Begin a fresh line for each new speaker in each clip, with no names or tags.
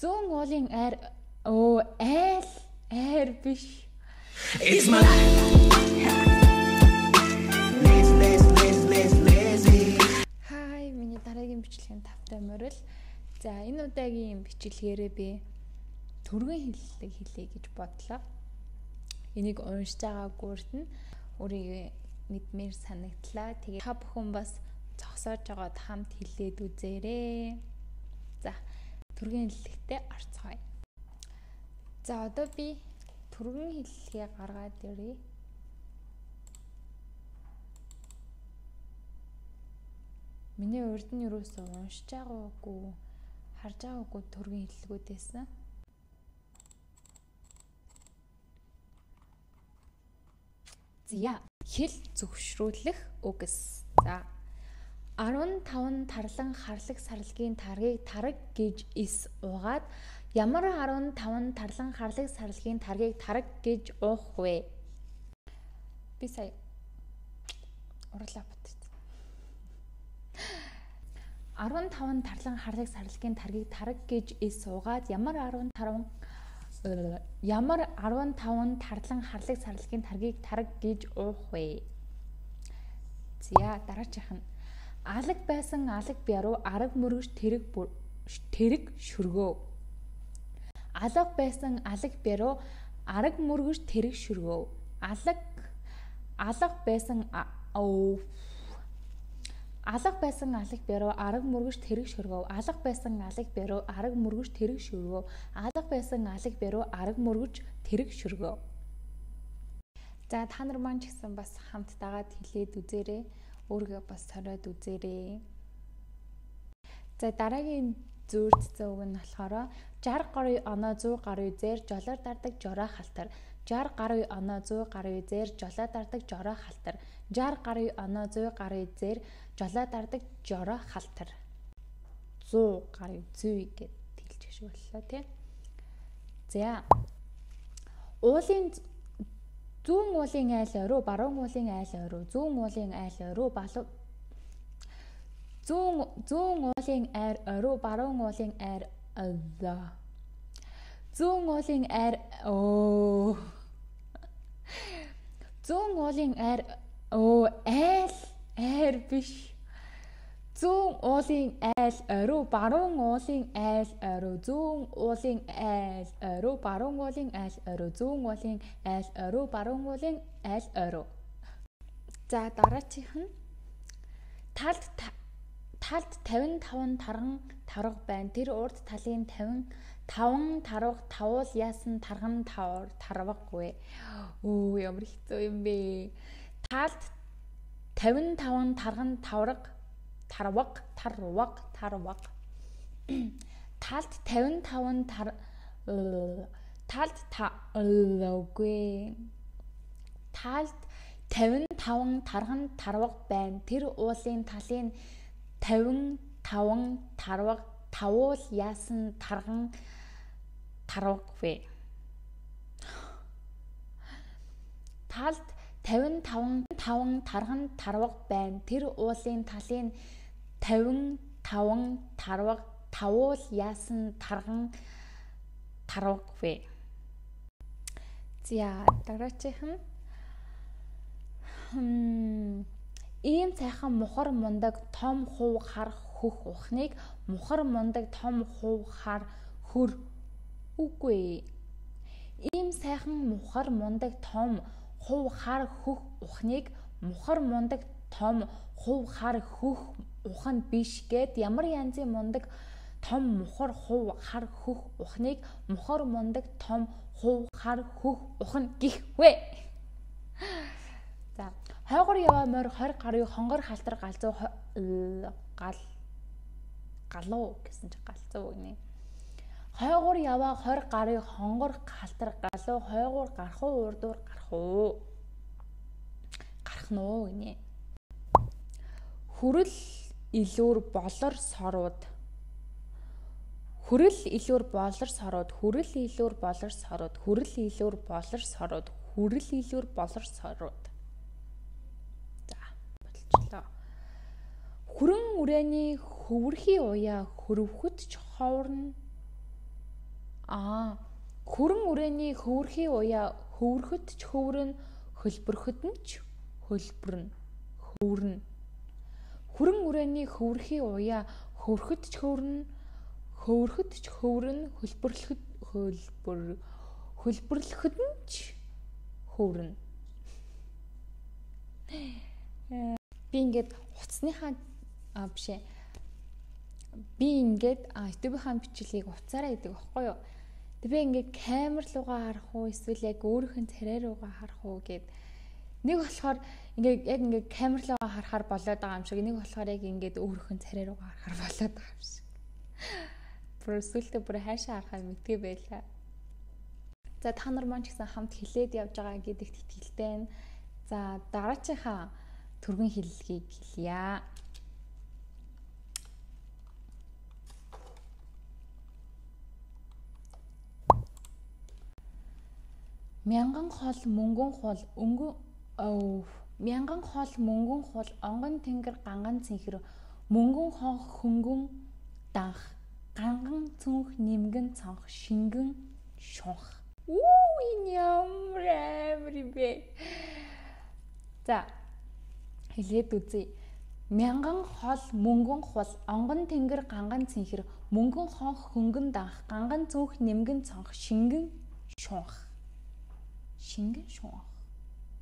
Зүүн уулын айр айр биш.
It's my lazy.
Хай, миний дараагийн бичлэгийн тавтай морил. За, энэ удаагийн бичлэгээрээ би түргэн хэллэг хэлье гэж бодлоо. Энийг уншиж байгаагүйрт нь өөрийгөө мэдмээр санагдлаа. Тэгээ та бүхэн бас зогсоож байгаад хамт хэлээд үзээрэй. За, түргэн хэллэгтээ орцгоё. За, одоо би түргэн хэллэгийг гаргаад ирье. Миний урд нь юусоо уншиж байгаагүй, харж байгаагүй түргэн хэллэгүүдээсэн. За, хэл зөвшрүүлэх үгс. За, 15 тарлан харлаг сарлагын таргийг тараг гэж эс угаад ямар 15 тарлан харлаг сарлагын таргийг тараг гэж уух вэ? Би сая урлаа батчих. 15 тарлан харлаг сарлагын таргийг тараг гэж эс угаад ямар 15 тарлан харлаг сарлагын таргийг тараг гэж уух вэ? За, дараачих нь алаг байсан алаг бяруу араг мөргөж тэрэг шүргөө. Алаг байсан алаг бяруу араг мөргөж тэрэг шүргөө. Алаг байсан алаг бяруу араг мөргөж тэрэг шүргөө. Алаг байсан алаг бяруу араг мөргөж тэрэг шүргөө. Алаг байсан алаг бяруу араг мөргөж тэрэг шүргөө. За, та нар маань ч гэсэн бас хамт дагаад хэлээд үзээрэй. Өөргөө бас сориод үзээрэй. За, дараагийн зүйрцсэн үг нь болохоор 60 гаруй оноо 100 гаруй зээр жолоор дардаг жороо халтар. 60 гаруй оноо 100 гаруй зээр жолоо дардаг жороо халтар. 60 гаруй оноо 100 гаруй зээр жолоо дардаг жороо халтар. 100 гаруй зүй гэд хэлж гişг боллоо тий. За, уулын зүүн уулын айл оруу баруун уулын айл оруу зүүн уулын айл оруу зүүн уулын айр оруу баруун уулын айр зүүн уулын айр зүүн уулын айр айр биш. Зүүн уулын айл оруу баруун уулын айл оруу зүүн уулын айл оруу баруун уулын айл оруу зүүн уулын айл оруу баруун уулын айл оруу. За, дараачих нь талд 55 тарган тарга байна. Тэр урд талын 55 тарга тавуул яасан тарган тарваггүй. Ямар хэцүү юм бэ? Талд 55 тарган тарваг талд 55 талд 55 тарган тарваг байна. Тэр уулын талын 55 тарваг тавуул яасан тарган тарваггүй. Талд 55 тарган тарваг байна. Тэр уулын талын 55 тарваг тавуул яасан тарган тарваггүй. За, дараачих нь ийм сайхан мухар мундаг том хув хар хөх ухныг мухар мундаг том хув хар хөр үгүй. Ийм сайхан мухар мундаг том хув хар хөх ухныг мухар мундаг том хув хар хөх ухан биш гэд ямар янзын мундаг том мухар хув хар хөх ухныг мухар мундаг том хув хар хөх ухан гих вэ? За, хойгор яваа морь 20 гаруй хонгор халтар галзуу галуу гэсэн чи галзуу гинэ. Хойгор яваа 20 гаруй хонгор халтар галуу хойгор гарах уу урдуур гарах уу? Гарах нөө гинэ. Хүрэл илүүр болор сорууд хүрэл илүүр болор сорууд хүрэл илүүр болор сорууд хүрэл илүүр болор сорууд хүрэл илүүр болор сорууд. За, болчихлоо. Хүрэн үрээний хөвөрхий уяа хөрөвхөт ч ховрно Хүрэн үрээний хөвөрхий уяа хөвөрөхөд ч хөвөрн хөлбөрөхөд нь ч хөлбөрнө. Хөвөрнө. Хүрэн үрээний хөвөрхий уяа хөвөрөхөд ч хөвөрн хөлбөрлөхөд нь ч хөвөрнө. Би ингээд утасныхаа бишээ. Би ингээд YouTube-ийн бичлэгийг утсаараа гэдэг байхгүй юу? Тэг би ингээд камер руугаа харах уу эсвэл яг өөрийнхөө царай руугаа харах уу гэд нэг болохоор ингээд камер руугаа харахаар болоод байгаа юм шиг, нэг болохоор яг ингээд өөрийнхөө царай руугаа харахаар болоод байгаа юм шиг. Бүр сүлтээ бүр хаашаа харахаа мэдгүй байлаа. За та нар маань ч гэсэн хамт хэлээд явж байгаа гэдэгт итгэлтэй байна. За дараачихаа түргэн хэллэгийг хэлье. Мянган хол мөнгөн хол мянган хол мөнгөн хол онгон тэнгэр ганган цэнхэр мөнгөн хонх хөнгөн данх ганган цүнх нэмгэн цонх шингэн шунх. Энэ ямар амарибэ. За хэлээд үзье. Мянган хол мөнгөн хол онгон тэнгэр ганган цэнхэр мөнгөн хонх хөнгөн данх ганган цүнх нэмгэн цонх шингэн шунх. Шингэн шунх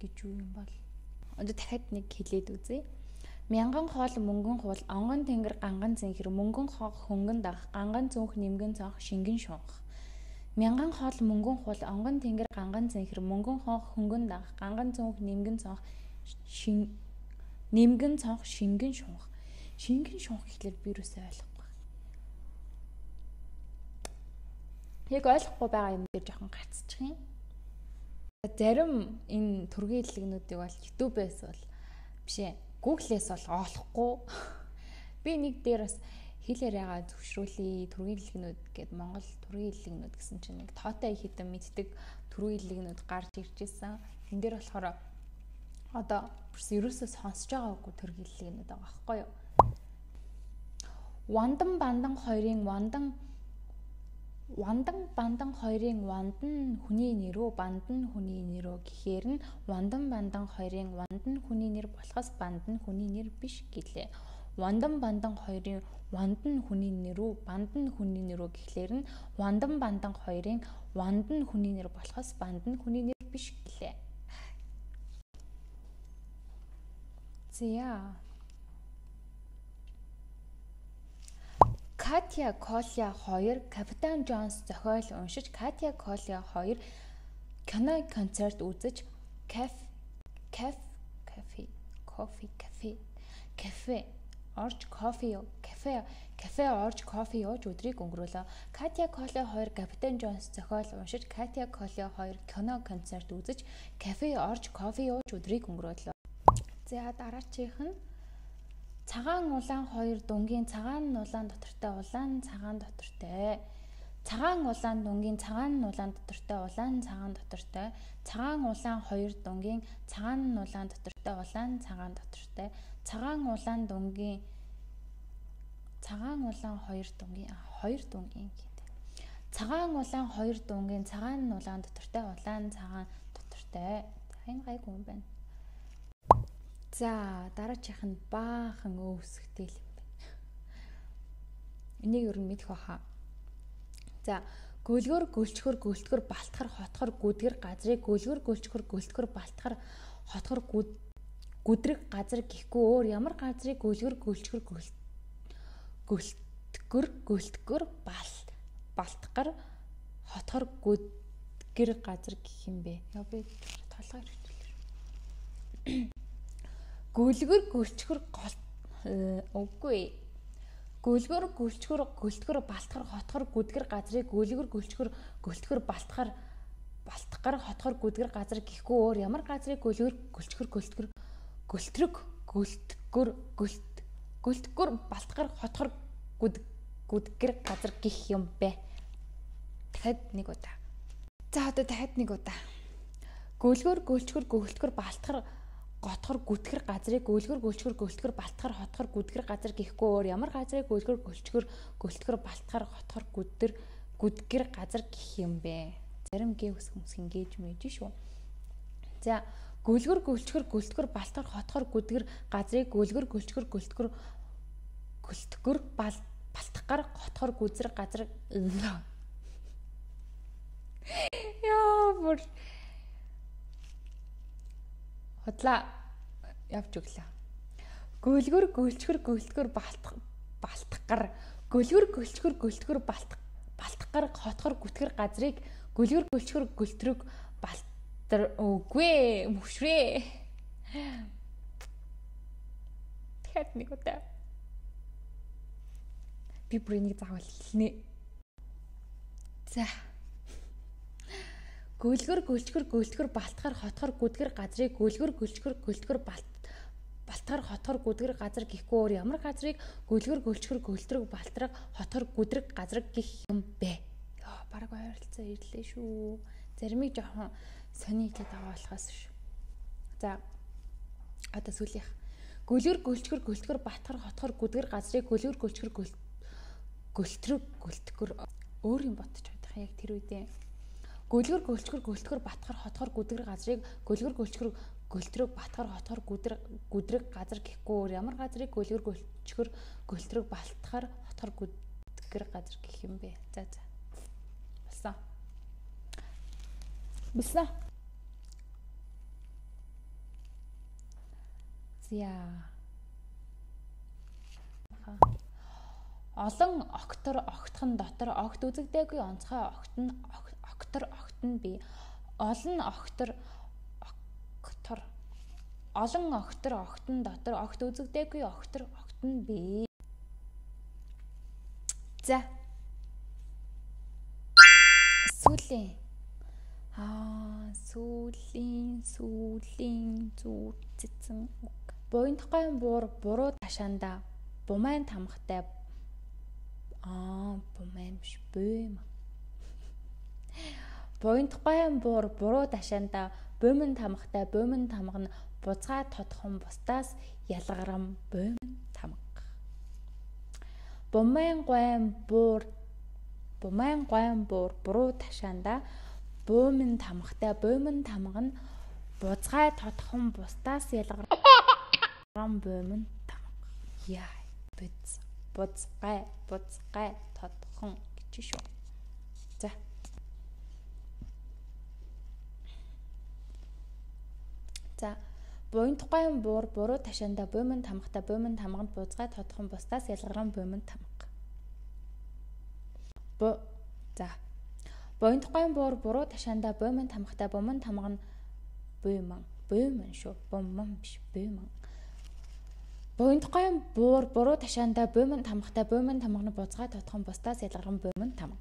гэж юу юм бол? Одоо дахиад нэг хэлээд үзье. Мянган хол мөнгөн хол онгон тэнгэр ганган цэнхэр мөнгөн хонх хөнгөн данх ганган цүнх нэмгэн цонх шингэн шунх. Мянган хол мөнгөн хол онгон тэнгэр ганган цэнхэр мөнгөн хонх хөнгөн данх ганган цүнх нэмгэн цонх шингэн шунх. Шингэн шунх гэхлээр би юусаа ойлгохгүй. Яг ойлгохгүй байгаа юм дээр жоохон гацчих юм. Зарим энэ түргэн хэллэгнүүдийг бол YouTube-ээс бол бишээ Google-ээс бол олохгүй. Би нэг дээр бас хэлээр ягаа зөвшрүүлээ түргэн хэллэгнүүд гэд Монгол түргэн хэллэгнүүд гэсэн чинь нэг тоотой хитэн мэддэг түргэн хэллэгнүүд гарч ирж ирсэн. Энд дээр болохоор одоо бүрс ерөөсөө сонсож байгаагүй түргэн хэллэгнүүд байгаа байхгүй юу? Вандан бандан хоёрын вандан хоёрын вандан хүний нэрөө бандан хүний нэрөө гэхээр нь вандан бандан хоёрын вандан хүний нэр болохоос бандан хүний нэр биш гэлээ. Вандан бандан хоёрын вандан хүний нэрөө бандан хүний нэрөө гэхлээр нь вандан бандан хоёрын вандан хүний нэр болохоос бандан хүний нэр биш гэлээ. Зя Катя Коля 2 Капитан Джонс зохиол уншиж Катя Коля 2 кино концерт үзэж кафе орж кофе ууж өдрийг өнгөрөөлөө. Катя Коля 2 Капитан Джонс зохиол уншиж Катя Коля 2 кино концерт үзэж кафе орж кофе ууж өдрийг өнгөрөөлөө. За дараачих нь Цагаан улаан хоёр дүнгийн цагаан улаан дотортой улаан цагаан дотортой. Цагаан улаан дүнгийн цагаан улаан дотортой улаан цагаан дотортой. Цагаан улаан хоёр дүнгийн цагаан улаан дотортой улаан цагаан дотортой. Цагаан улаан дүнгийн цагаан улаан хоёр дүнгийн гэдэг. Цагаан улаан хоёр дүнгийн цагаан улаан дотортой улаан цагаан дотортой. Энэ гайгүй юм байна. За дараачих нь баахан өөсгтэй л юм байна. Энийг юу мэдэх баха. За гөлгөр гөлчгөр балтгар хотгор гүдгэр газрыг гөлгөр гөлчгөр балтгар хотгор гүдрэг газар гэхгүй өөр ямар газрыг гөлгөр гөлчгөр балтгар хотгор гүдгэр газар гэх юм бэ. Яа би толгой хэрэгжүүлээ. Гөлгөр гөлчгөр үгүй. Гөлгөр гөлчгөр балтгар хотгор гүдгэр газрыг гөлгөр гөлчгөр балтгар хотгор гүдгэр газар гэхгүй өөр ямар газрыг гөлгөр гөлтгөр балтгар хотгор гүдгэр газар гэх юм бэ. Дахиад нэг удаа. За одоо дахиад нэг удаа. Гөлгөр гөлчгөр балтгар готгор гүтгэр газрыг гөлгөр балтгар хотгор гүдгэр газар гэхгүй өөр ямар газрыг гөлгөр балтгар хотгор гүдгэр газар гэх юм бэ. Зарим гээ ус хүмүүс ингэж мэдэн шүү. За гүлгэр гүлчгэр гүлтгэр балтгар хотгор гүдгэр газрыг гүлгэр гүлчгэр гүлтгэр балтгар хотгор гүзэр газар яа бүр хотлаа явж өглөө. Гүлгэр гүлчгэр гүлтгэр балтгар гүлгэр гүлчгэр гүлтгэр балтгар хотгор гүтгэр газрыг гүлгэр гүлчгэр гүлтрэг үгүй мөшрээ. Тэгэхэд нэг удаа би бүрийг заавал хэлнэ. За. Гүлгэр гүлчгэр гүлтгэр балтгар хотгор гүдгэр газрыг гүлгэр гүлчгэр гүлтгэр балтгар хотгор гүдгэр газар гэхгүй өөр ямар газрыг гүлгэр гүлчгэр гүлтрэг балтраг хотгор гүдрэг газар гэх юм бэ? Яа, бараг ойролцоо ирлээ шүү. Заримыг жоохон сониглээд байгаа болохоос шүү. За. Одоо сүүлийнх. Гүлгэр гүлчгэр гүлтгэр балтгар хотгор гүдгэр газрыг гүлгэр гүлчгэр гүлтгэр өөр юм бодчих чадах яг тэр үедээ. Гүлгэр гүлчгэр гүлтгэр балтгар хотгор гүдгэр газрыг гүлгэр гүлчгэр гүлтрэг балтгар хотгор гүдрэг газар гэхгүй өөр ямар газрыг гүлгэр гүлчгэр гүлтрэг балтгар хотгор гүдгэр газар гэх юм бэ? За. Болсон. Зя. Олон октор огтхон дотор огт үзэгдээгүй онцгой октор бий. Олон октор огтон дотор огт үзэгдээгүй октор огтон бий. За. Сүүлийн зүрцэн. Буйнтгой буур буруу ташаанда бумайн тамхтай бумайн биш бөөм. Буйнтгой буур буруу ташаанда бөөмөн тамхтай бөөмөн тамга нь буцаа тодхон бусдаас ялгарам бөөмөн тамга. Бумайн гойн буур буруу ташаанда бөөмөн тамхтай бөөмөн тамга нь буцаа тодхон бусдаас ялгарам бөөмөн тамга. Яа, буцгай тодхон гэж шүү. За. За. Буйнтгой буур буруу ташаанда бөөмөн тамхтай бөөмөн тамга нь буцгай тодхон бусдаас ялгарам бөөмөн тамга. За. Буйнтгой буур буруу ташаанда бөөмөн тамхтай бөөмөн тамга нь бөөмөн шүү. Бөөмөн биш бөөмөн. Буйнтгой буур буруу ташаанда бөөмөн тамхтай бөөмөн тамга нь буцгай тодхон бусдаас ялгарам бөөмөн тамга.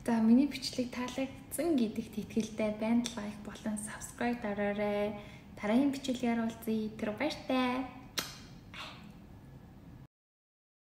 За миний бичлэг таалагдсан гэдэгт итгэлтэй байна. Лайк болон subscribe дараарай. Дараагийн бичлэгээр уулзъя. Тэр баяртай.